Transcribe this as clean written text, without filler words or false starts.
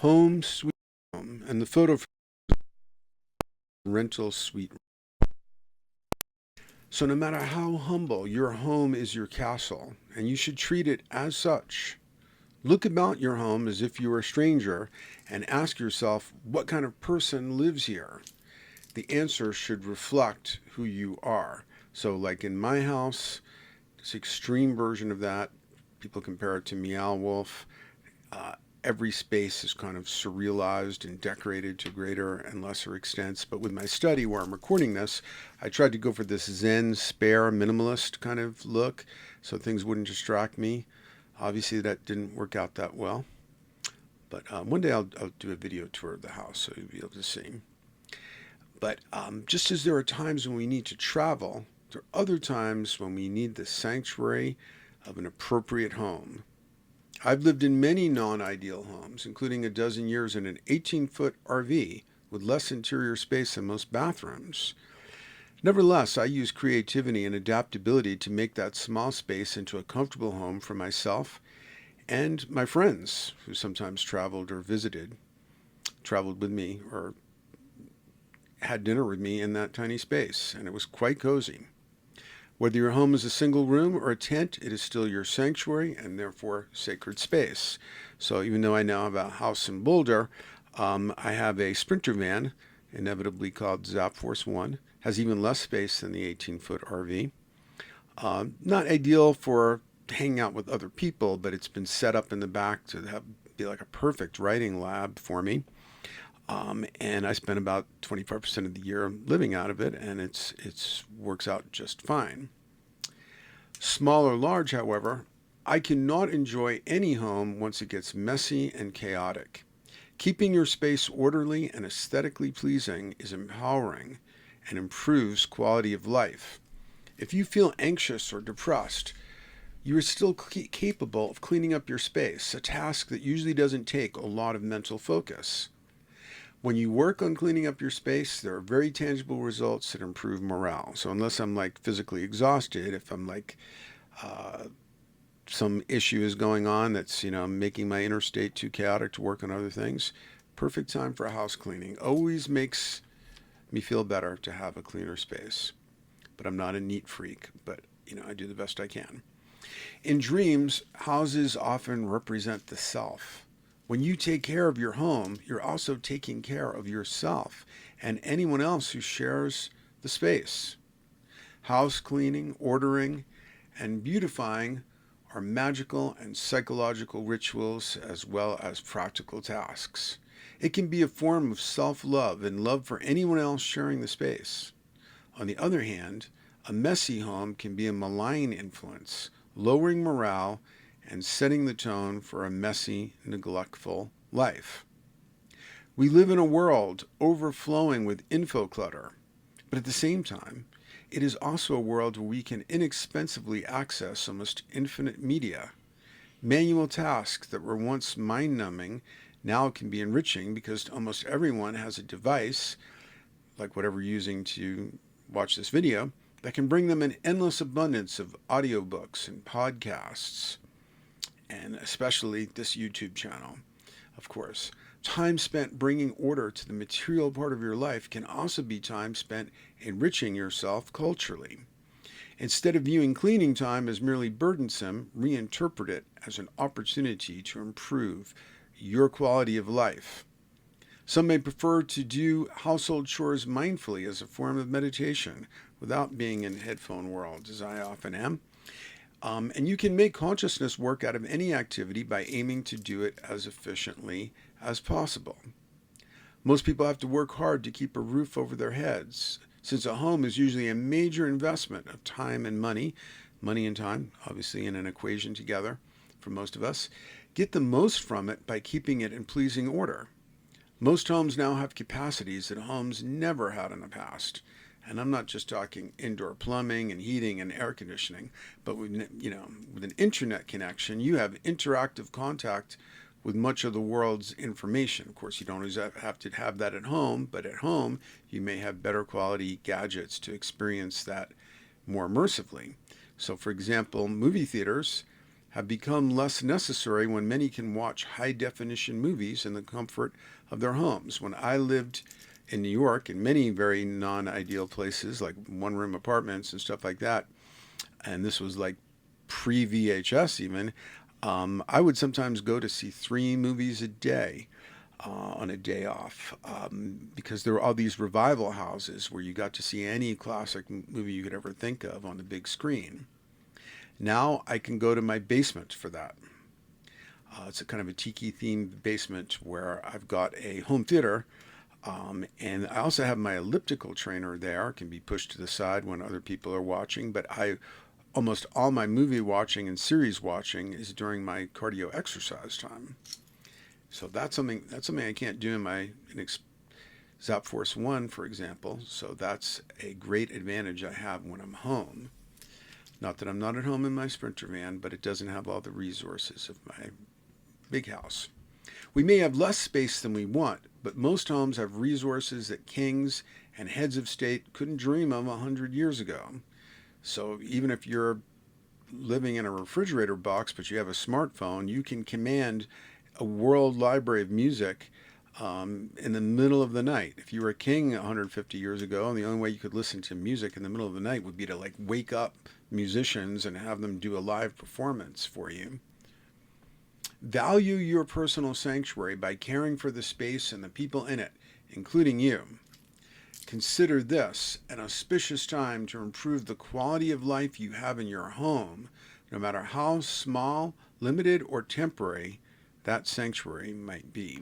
Home Sweet Home, and the photo for rental suite. So no matter how humble, your home is your castle, and you should treat it as such. Look about your home as if you were a stranger and ask yourself what kind of person lives here. The answer should reflect who you are. So, like in my house, this extreme version of that, people compare it to Meow Wolf. Uh, every space is kind of surrealized and decorated to greater and lesser extents. But with my study, where I'm recording this, I tried to go for this Zen, spare, minimalist kind of look so things wouldn't distract me. Obviously, that didn't work out that well. But one day I'll do a video tour of the house so you'll be able to see. But just as there are times when we need to travel, there are other times when we need the sanctuary of an appropriate home. I've lived in many non-ideal homes, including a dozen years in an 18-foot RV with less interior space than most bathrooms. Nevertheless, I use creativity and adaptability to make that small space into a comfortable home for myself and my friends who sometimes traveled with me, or had dinner with me in that tiny space, and it was quite cozy. Whether your home is a single room or a tent, it is still your sanctuary and therefore sacred space. So even though I now have a house in Boulder, I have a Sprinter van, inevitably called Zapforce One, has even less space than the 18-foot RV. Not ideal for hanging out with other people, but it's been set up in the back to be like a perfect writing lab for me. And I spend about 25% of the year living out of it, and it's works out just fine. Small or large, however, I cannot enjoy any home once it gets messy and chaotic. Keeping your space orderly and aesthetically pleasing is empowering and improves quality of life. If you feel anxious or depressed, you are still capable of cleaning up your space, a task that usually doesn't take a lot of mental focus. When you work on cleaning up your space, there are very tangible results that improve morale. So unless I'm like physically exhausted, if I'm like uh, some issue is going on that's making my inner state too chaotic to work on other things, perfect time for a house cleaning. Always makes me feel better to have a cleaner space. But I'm not a neat freak, but I do the best I can. In dreams, houses often represent the self. When you take care of your home, you're also taking care of yourself and anyone else who shares the space. House cleaning, ordering, and beautifying are magical and psychological rituals as well as practical tasks. It can be a form of self-love and love for anyone else sharing the space. On the other hand, a messy home can be a malign influence, lowering morale and setting the tone for a messy, neglectful life. We live in a world overflowing with info clutter, but at the same time, it is also a world where we can inexpensively access almost infinite media. Manual tasks that were once mind-numbing now can be enriching because almost everyone has a device, like whatever you're using to watch this video, that can bring them an endless abundance of audiobooks and podcasts, and especially this YouTube channel, of course. Time spent bringing order to the material part of your life can also be time spent enriching yourself culturally. Instead of viewing cleaning time as merely burdensome, reinterpret it as an opportunity to improve your quality of life. Some may prefer to do household chores mindfully as a form of meditation without being in headphone world, as I often am. And you can make consciousness work out of any activity by aiming to do it as efficiently as possible. Most people have to work hard to keep a roof over their heads, since a home is usually a major investment of time and money and time, obviously in an equation together for most of us. Get the most from it by keeping it in pleasing order. Most homes now have capacities that homes never had in the past. And I'm not just talking indoor plumbing and heating and air conditioning, but with an internet connection, you have interactive contact with much of the world's information. Of course, you don't always have to have that at home, but at home, you may have better quality gadgets to experience that more immersively. So, for example, movie theaters have become less necessary when many can watch high-definition movies in the comfort of their homes. When I lived in New York, in many very non-ideal places like one-room apartments and stuff like that, and this was like pre-VHS even, I would sometimes go to see 3 movies a day on a day off, because there were all these revival houses where you got to see any classic movie you could ever think of on the big screen. Now I can go to my basement for that. It's a kind of a tiki themed basement where I've got a home theater, and I also have my elliptical trainer there. It can be pushed to the side when other people are watching, but almost all my movie watching and series watching is during my cardio exercise time. So that's something I can't do in my Zap Force 1, for example. So that's a great advantage I have when I'm home. Not that I'm not at home in my Sprinter van, but it doesn't have all the resources of my big house. We may have less space than we want, but most homes have resources that kings and heads of state couldn't dream of 100 years ago. So even if you're living in a refrigerator box, but you have a smartphone, you can command a world library of music in the middle of the night. If you were a king 150 years ago, and the only way you could listen to music in the middle of the night would be to like wake up musicians and have them do a live performance for you. Value your personal sanctuary by caring for the space and the people in it, including you. Consider this an auspicious time to improve the quality of life you have in your home, no matter how small, limited, or temporary that sanctuary might be.